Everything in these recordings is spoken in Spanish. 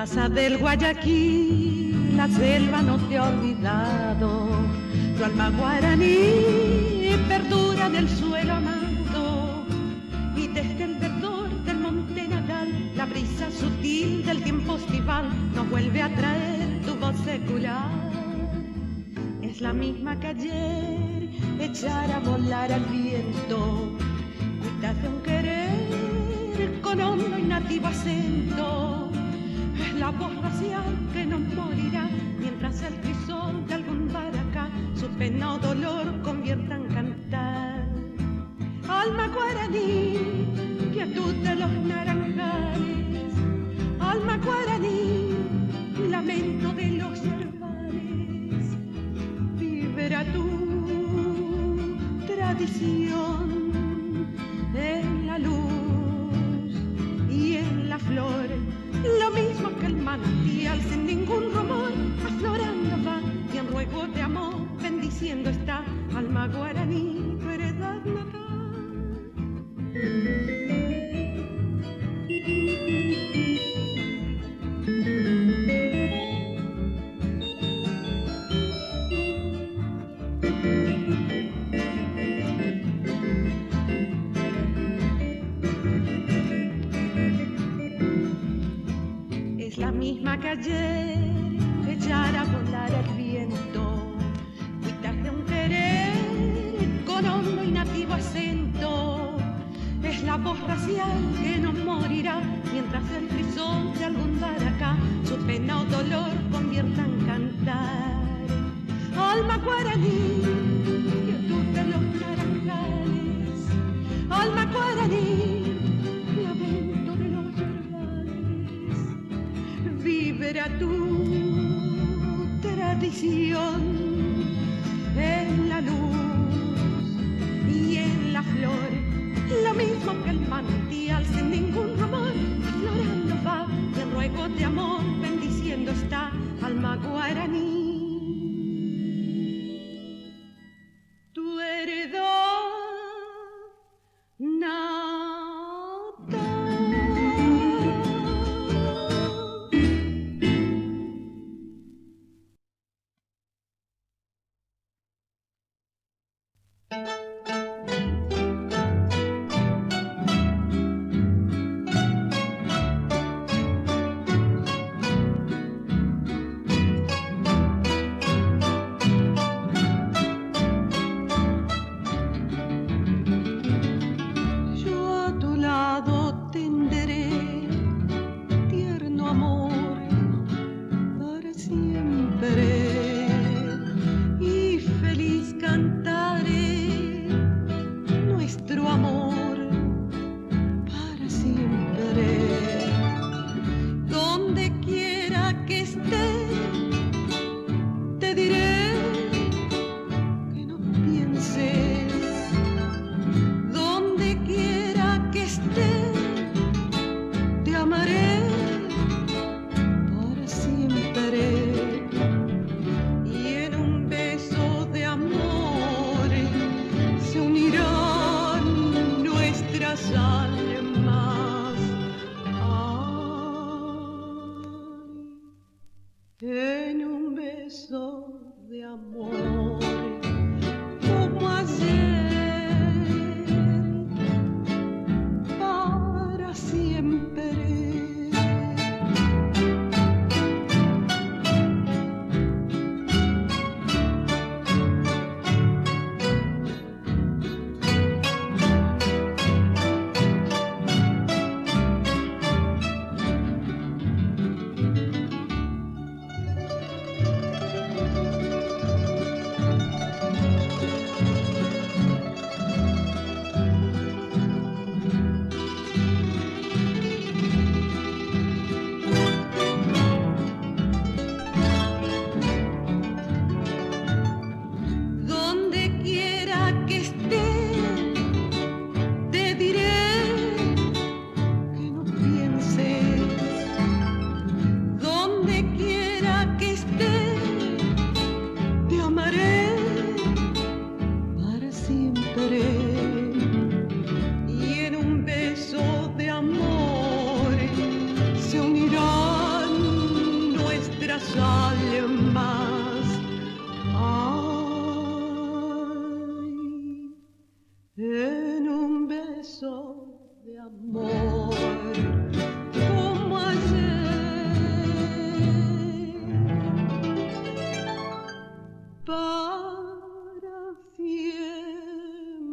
raza del Guayaquil, la selva no te ha olvidado. Tu alma guaraní perdura en el suelo amado. Y desde el verdor del monte natal, la brisa sutil del tiempo estival nos vuelve a traer tu voz secular. Es la misma que ayer, echar a volar al viento. Cuidas de un querer con hondo y nativo acento. Es la voz racial que no morirá mientras el crisol de algún baracá su pena o dolor convierta en cantar. Alma guaraní, quietud de los naranjales. Alma guaraní, lamento de los yerbales. Viverá tu tradición en la luz y en la flor, lo mismo que el manantial sin ningún rumor, aflorando va y en ruego de amor bendiciendo está. Alma guaraní, tu heredad natal. Es la misma que ayer, echar a volar al viento. Cuitas de un querer con hondo y nativo acento. Es la voz racial que no morirá mientras el frisón de algún baracá su pena o dolor convierta en cantar. Alma guaraní, quietud de los naranjales. Alma guaraní, lamento de los yerbales. Viverá tu tradición en la luz y en la flor, lo mismo que el manantial sin ningún rumor, florando va y en ruego de amor bendiciendo está. Alma guaraní, tu heredad natal. amor como ayer, para siempre.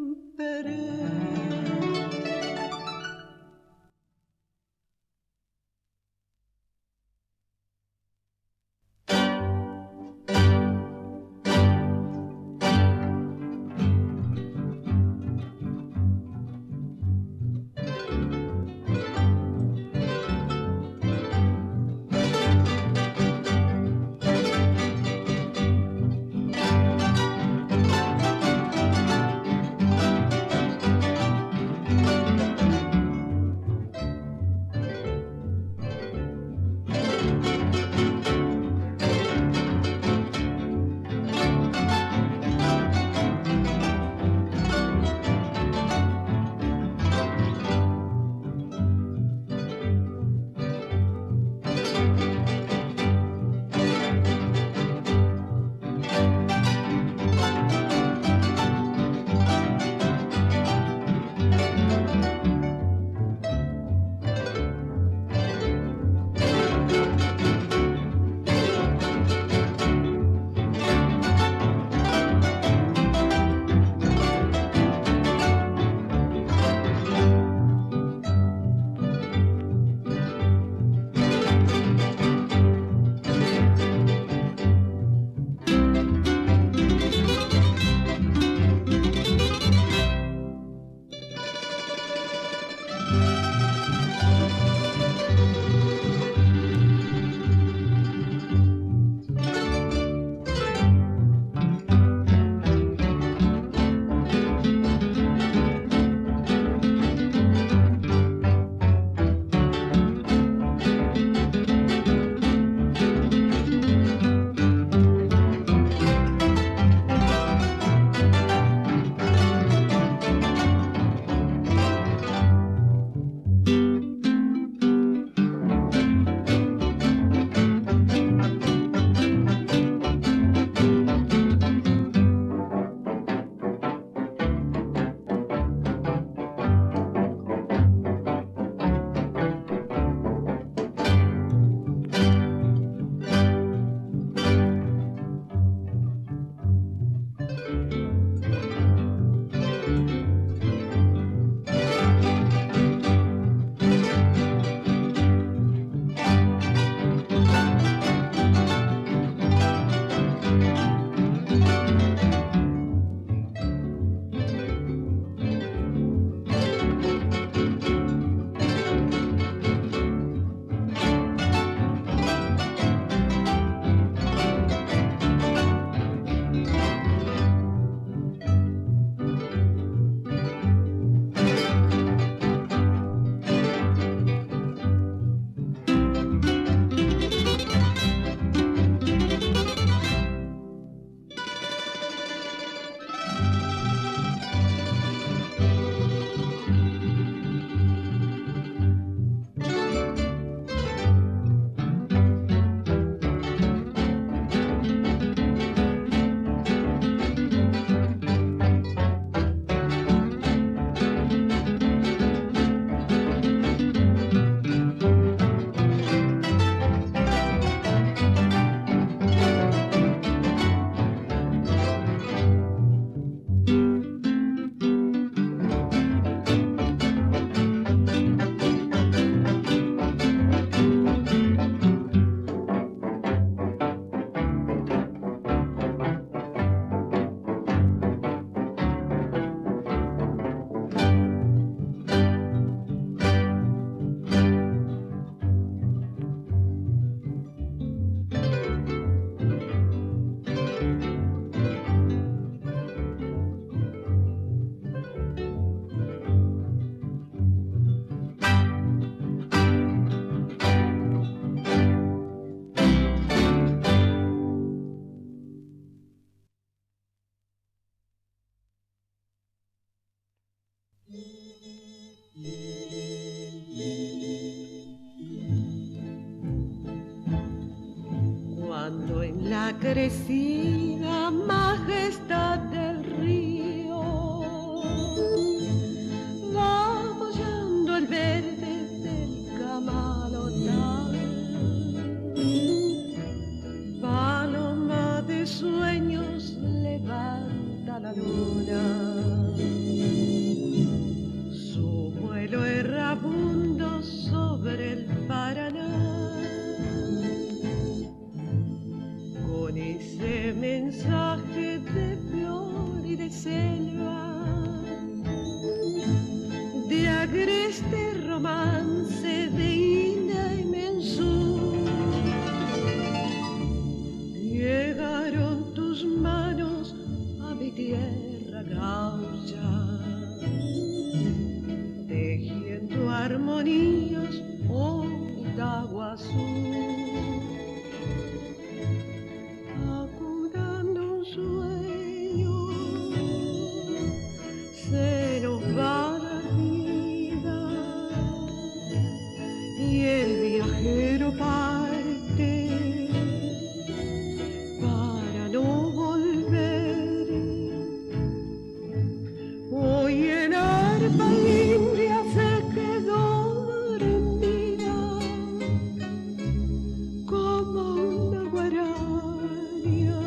Cuando en la crecida majestad del río va apoyando el ese mensaje de flor y de selva, de agreste romance de India y Mensú. Llegaron tus manos a mi tierra gaucha, tejiendo armonías Itaguazú, acunando un sueño, se nos va la vida y el viajero parte para no volver. Hoy en Arpa India se quedó como una guarania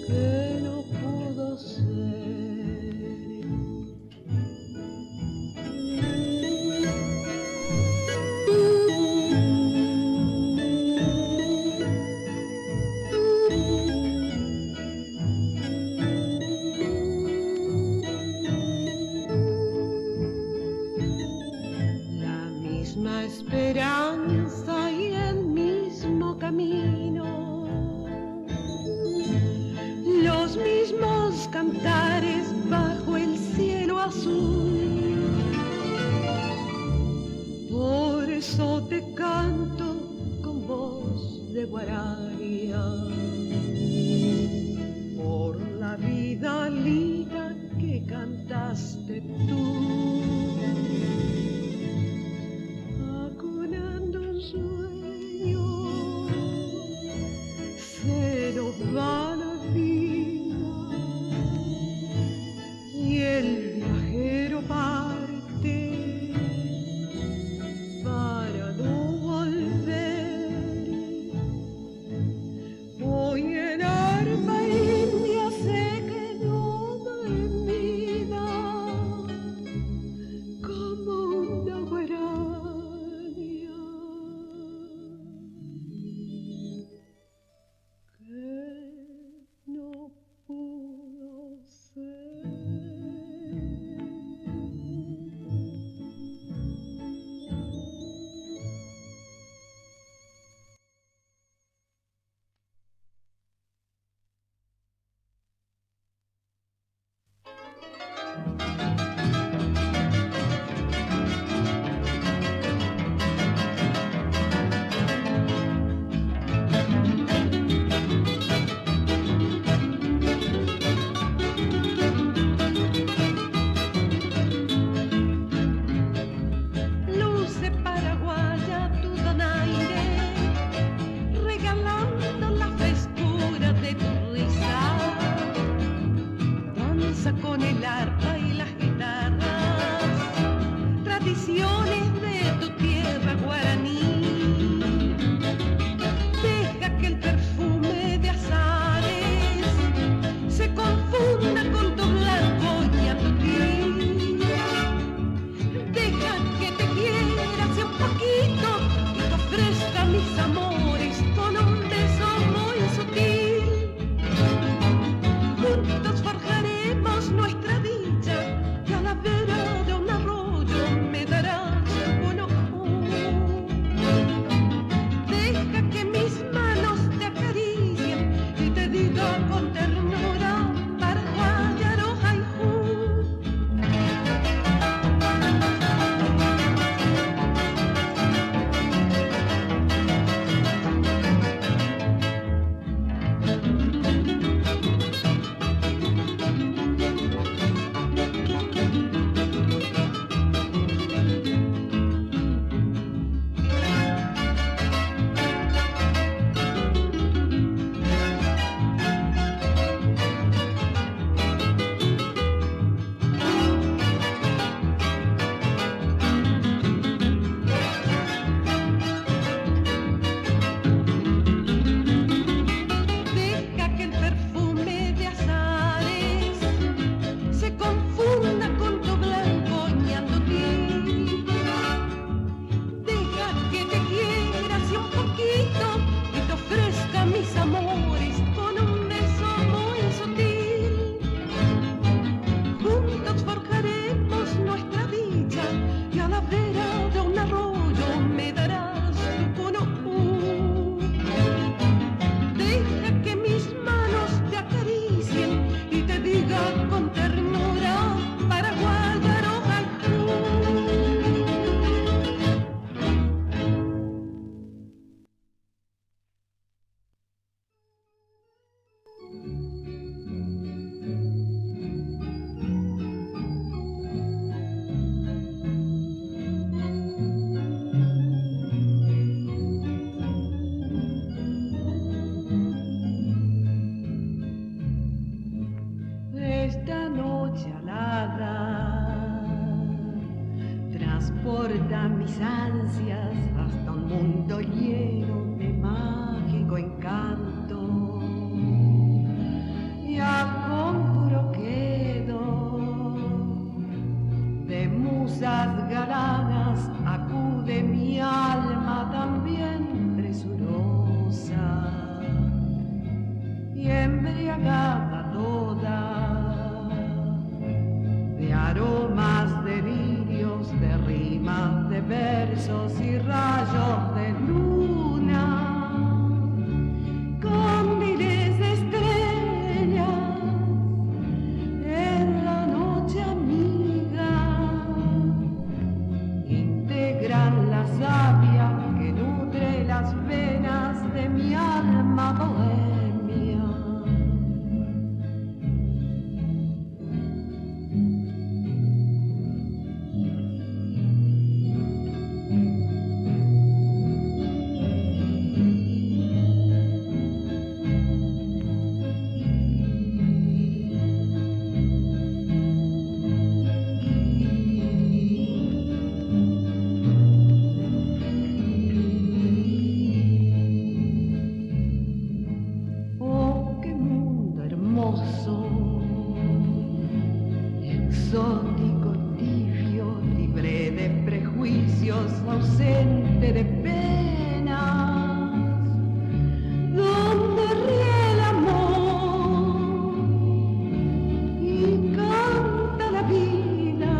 que no pudo ser. La misma esperanza y el mismo camino, los mismos cantares bajo el cielo azul. Por eso te canto con voz de guarania, por la vida linda que cantaste tú. Sueño, se nos va la vida y el viajero parte para no volver. Hoy en Arpa India se quedó dormida como una guarania no pudo ser. Luce paraguaya tu donaire, regalando la frescura de tu risa. Danza con el arpa y la mis ansias hasta un mundo lleno de mágico encanto. Y a conjuro quedo de musas galanas, acude mi alma también presurosa y embriagada toda de aromas, delirios, de rimas, de versos y rayos de luna, con miles de estrellas en la noche amiga, integran la savia que nutre las venas de mi alma bohemia. Exótico, tibio, libre de prejuicios, ausente de penas, donde ríe el amor y canta la vida.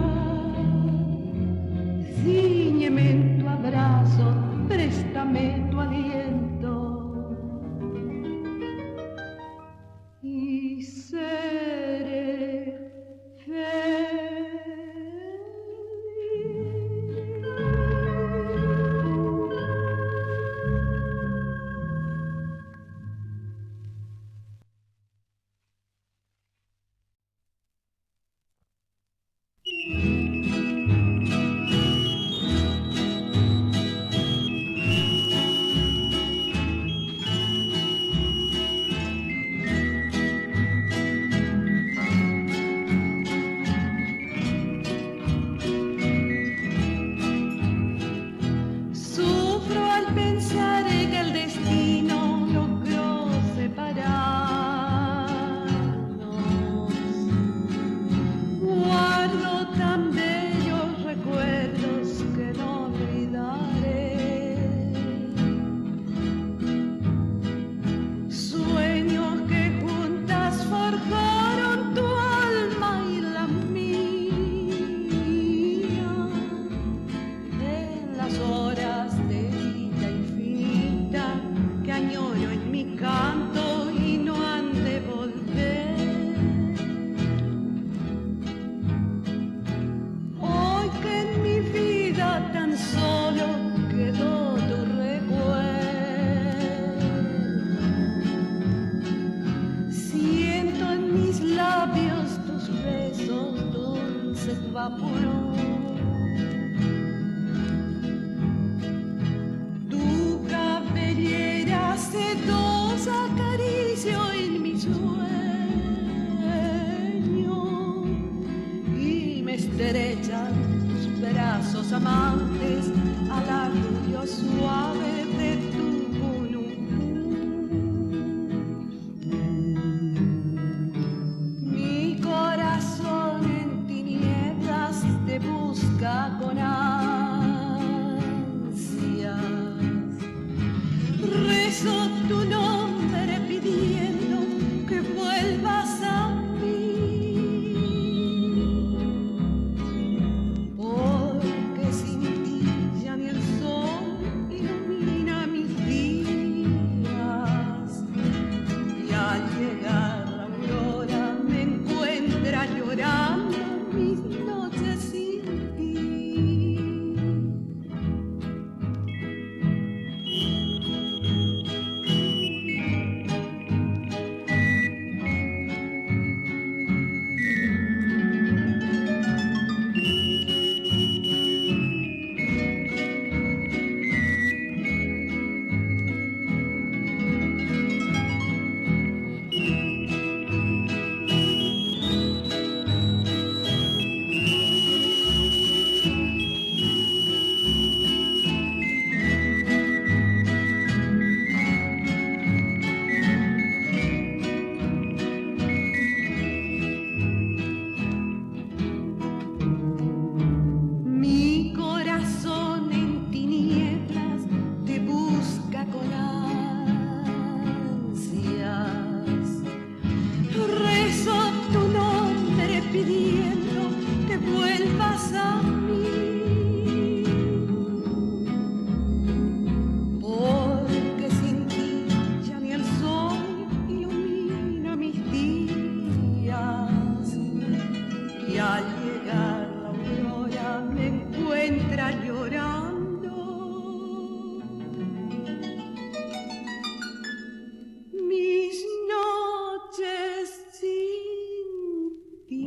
Cíñeme en tu abrazo, préstame tu aliento y seré feliz. Tu cabellera sedosa acaricio en mi sueño y me estrechan tus brazos amantes al arrullo suave de tu voluntad. Mi corazón en tinieblas te busca con ansias. Rezo tu nombre pidiendo que vuelvas a mí, porque sin ti ya ni el sol ilumina. pidiendo que vuelvas a mí, porque sin ti ya ni el sol ilumina mis días, y al llegar la aurora me encuentra llorando. Mis noches sin ti.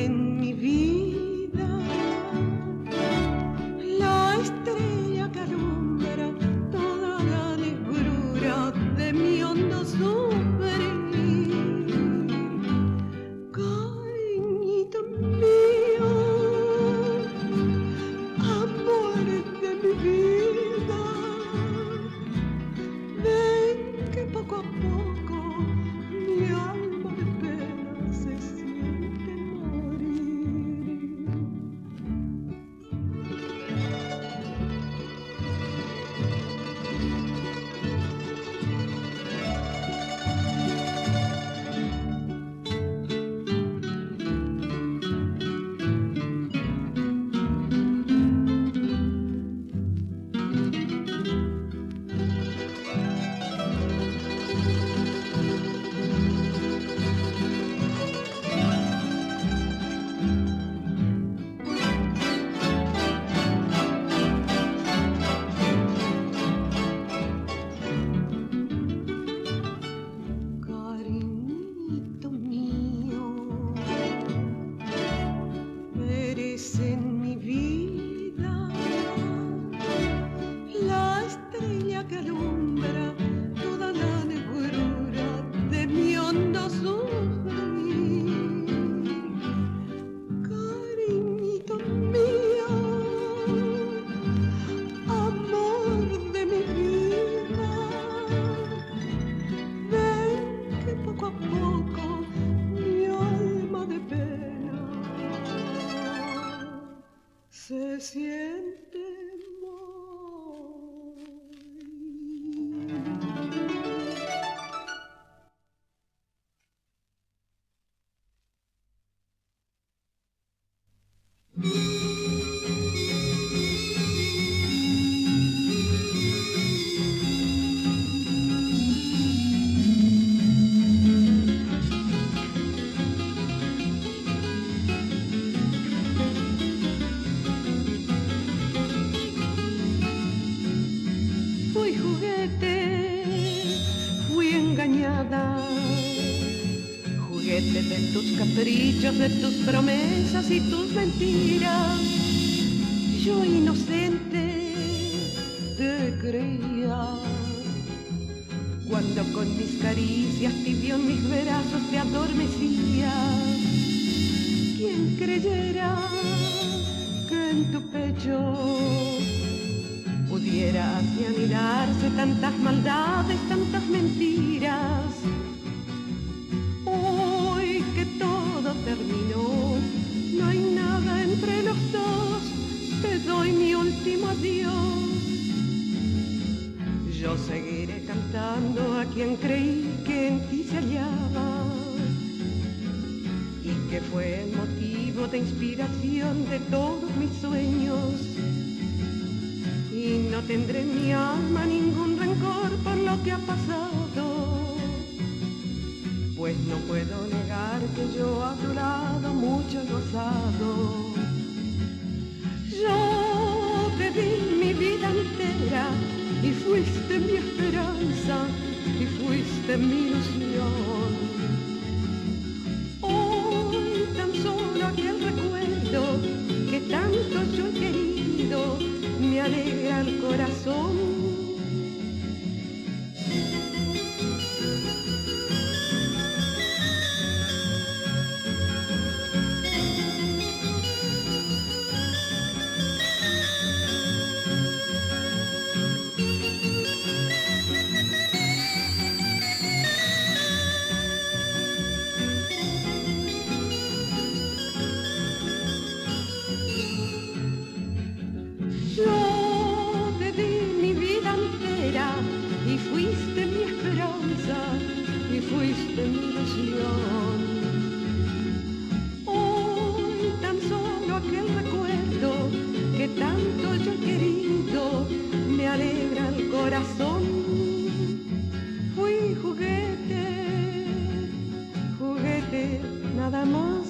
en mi vida la estrella que alumbra toda la negrura de mi hondo sufrir. Cariñito mío, amor de mi vida, ven que poco a poco mi alma de pena se siente morir. Cariñito mío, eres en mi vida la estrella que alumbra toda la negrura de mi hondo sufrir. Cariñito mío, amor de mi vida, ven que poco a poco mi alma de pena se siente morir. Fui juguete, fui engañada, juguete de tus caprichos, de tus promesas y tus mentiras. Yo inocente te creía, cuando con mis caricias tibio en mis brazos te adormecías. ¿Quién creyera que en tu pecho pudiera así anidarse tantas maldades, tantas mentiras? Hoy que todo terminó, no hay nada entre los dos, te doy mi último adiós. Yo seguiré cantando a quien creí que en ti se hallaba y que fue el motivo de inspiración de todos mis sueños. Y no tendré en mi alma ningún rencor por lo que ha pasado, pues no puedo negar que yo a tu lado mucho he gozado. Yo te di mi vida entera y fuiste mi esperanza y fuiste mi ilusión. Hoy tan solo aquel recuerdo que tanto yo he querido me alegra el corazón. Yo te di mi vida entera y fuiste mi esperanza y fuiste mi ilusión. Hoy tan solo aquel recuerdo que tanto yo he querido me alegra el corazón. Fui juguete, juguete nada más.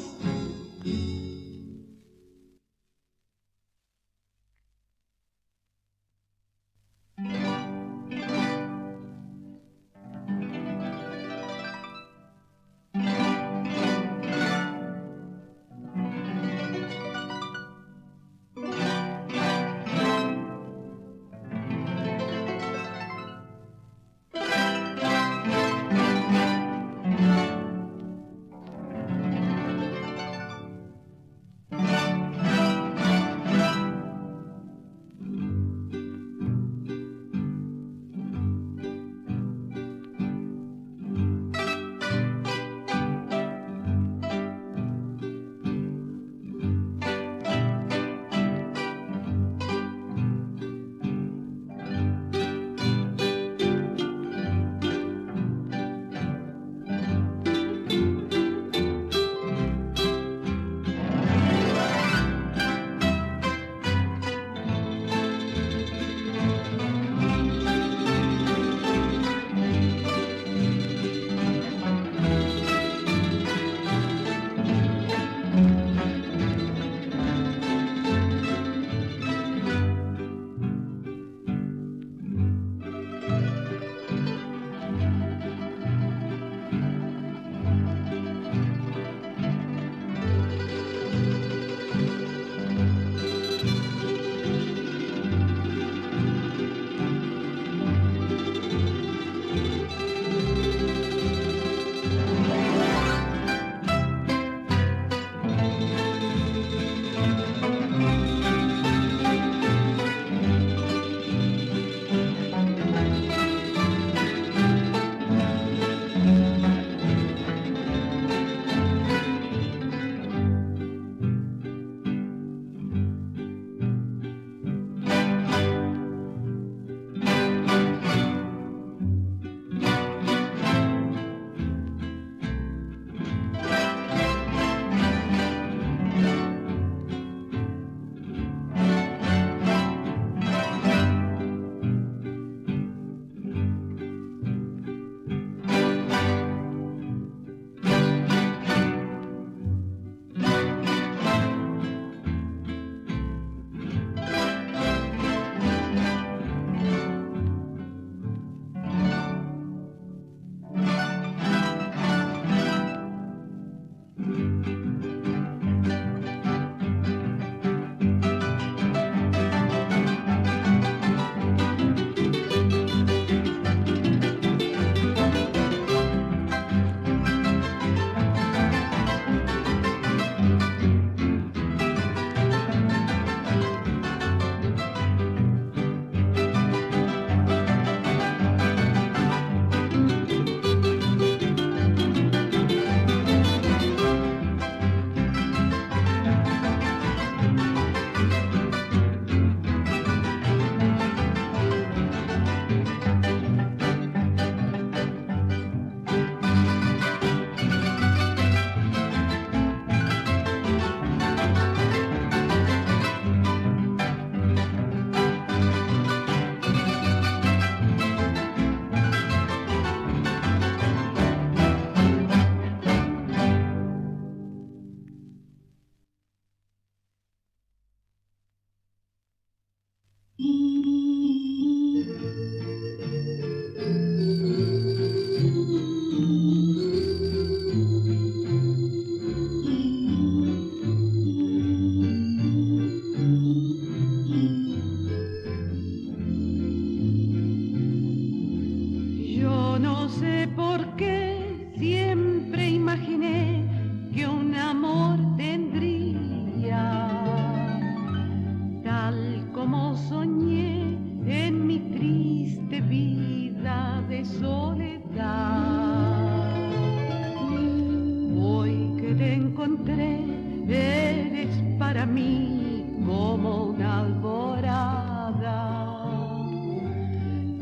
para mí como una alborada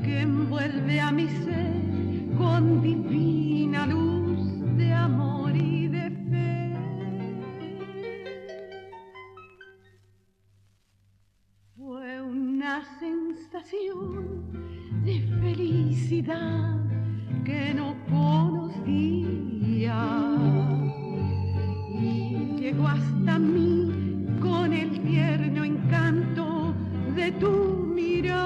que envuelve a mi ser con divina luz de amor y de fe. Fue una sensación de felicidad que no conocía y llegó hasta mí con el tierno encanto de tu mirar.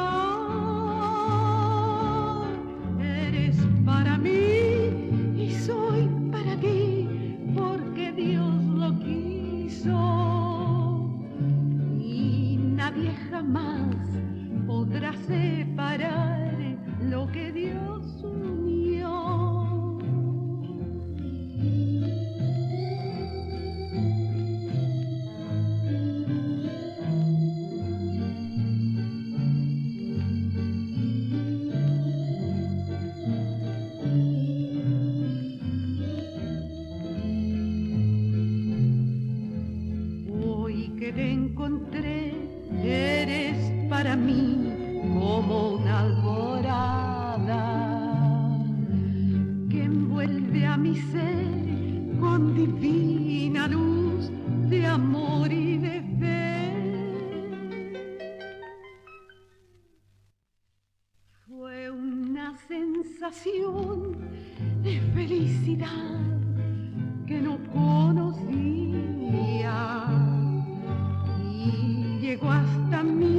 Eres para mí y soy para ti porque Dios lo quiso y nadie jamás podrá separar lo que Dios unió. Hoy que te encontré, eres para mí como una alborada que envuelve a mi ser con divina luz de amor y de fe. Fue una sensación de felicidad que no conocía y llegó hasta mí